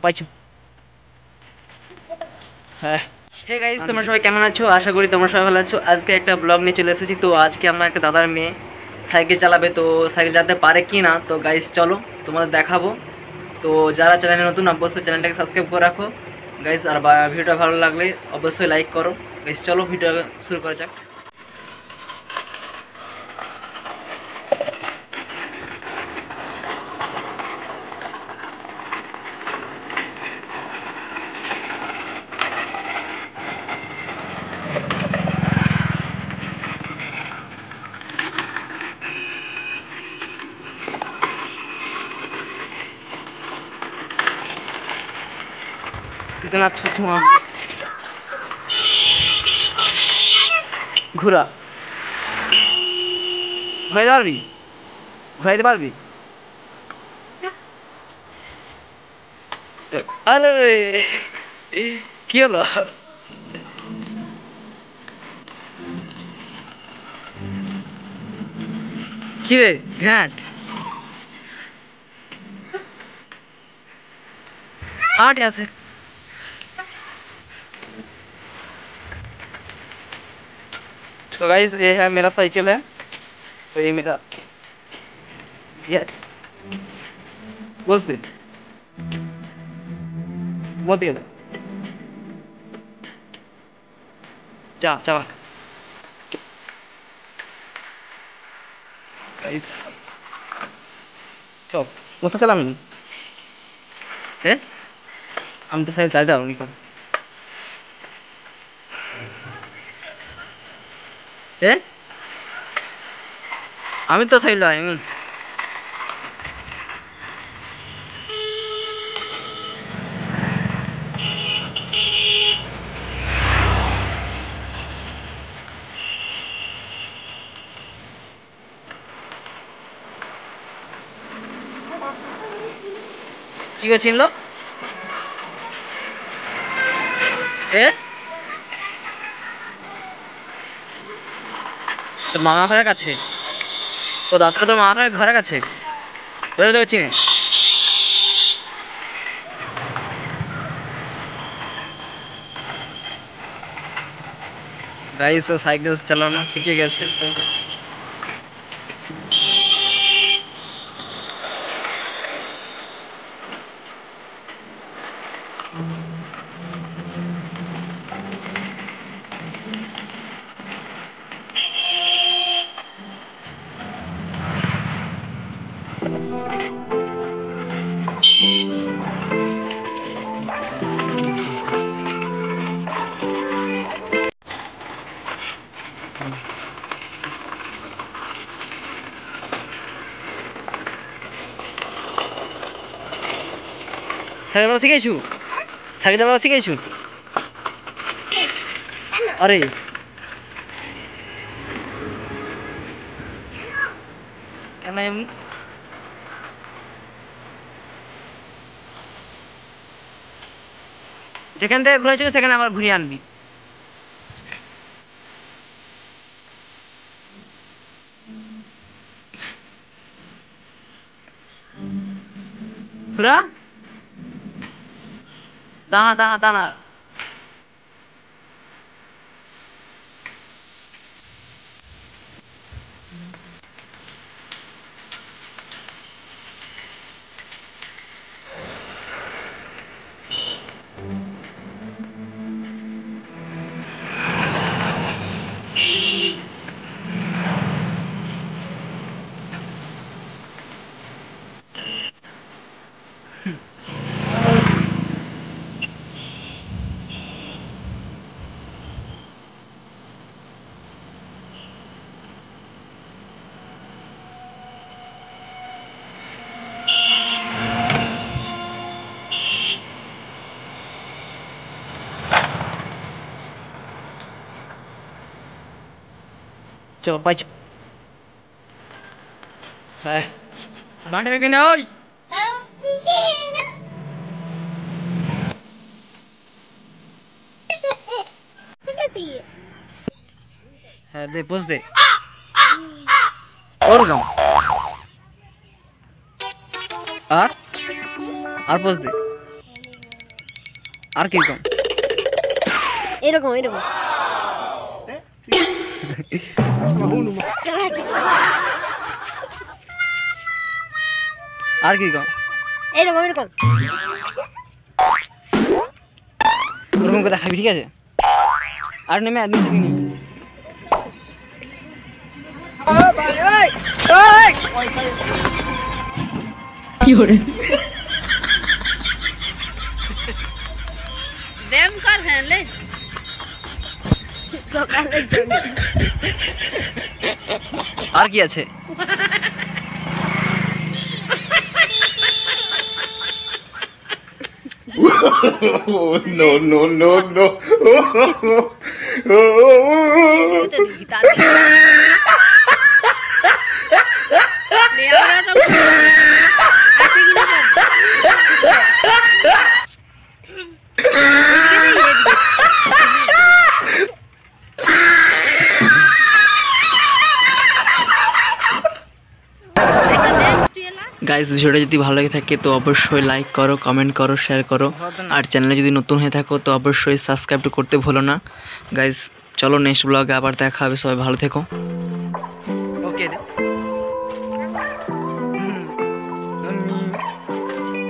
পাইছো। হ্যাঁ, hey guys, তোমরা সবাই কেমন আছো? আশা করি তোমরা সবাই ভালো আছো। আজকে একটা ব্লগ নিয়ে চলে এসেছি। তো আজকে আমরা একটা দাদার মেয়ে সাইকেল চালাবে, তো সাইকেল চালাতে পারে কি না, তো গাইস চলো তোমাদের দেখাবো। তো যারা চ্যানেলে নতুন অবশ্যই চ্যানেলটাকে সাবস্ক্রাইব করে রাখো গাইস, আর ভিডিওটা ভালো লাগলে অবশ্যই লাইক করো গাইস। চলো ভিডিও শুরু করা যাক। इतना धुआं, ঘোরা ঘুরাইতে পারবি? ঘুরাইতে পারবি? আরে কি হলো? কি রে ঘাট आठ यहाँ से। तो गाइस ये है मेरा साइकिल है। तो ये मेरा ये बस दे वो दे दे जा जा गाइस चल কোথা চালাম আমি? হ্যাঁ, আমি তো সাইকেল চালাতে পারবো না। হ্যাঁ, আমি তো সাইকেল চালাইনি। কি করে চিনলো? হ্যাঁ, তো মামা ঘরের কাছে। তো দাদাটা তো মামা ঘরের কাছে, ওরা তো চিনে। গাইস ও সাইকেল চালানো শিখে গেছে। সাইকেল চালানো শিখেছু? সাইকেল চালানো শিখেছু? আরে কেন এমনি? যেখান থেকে ঘুরেছিল সেখানে আবার ঘুরিয়ে আনবি। ঘুরা, দাঁড়া দাঁড়া দাঁড়া। চল পাইছো। হ্যাঁ, বাঁটে বেঁকে না ওই। হ্যাঁ দে, পোজ দে। ওরকম আর আর পোজ দে। আর কিরকম এরকম এরকম আর কিরকম এরকম এরকম ওরকম করে খাবি, ঠিক আছে? আর নেমে নিচে দিন কি করে ব্যায়াম কর হ্যাঁ লে সকালে আর কি আছে? No, no, no, no. Guys, ভিডিওটা যদি ভালো লাগে থাকে তো অবশ্যই লাইক করো, কমেন্ট করো, শেয়ার করো। আর চ্যানেলে যদি নতুন হয়ে থাকো তো অবশ্যই সাবস্ক্রাইব করতে ভুলো না। গাইস চলো নেক্সট ব্লগে আবার দেখা হবে, সবাই ভালো থেকো। ওকে।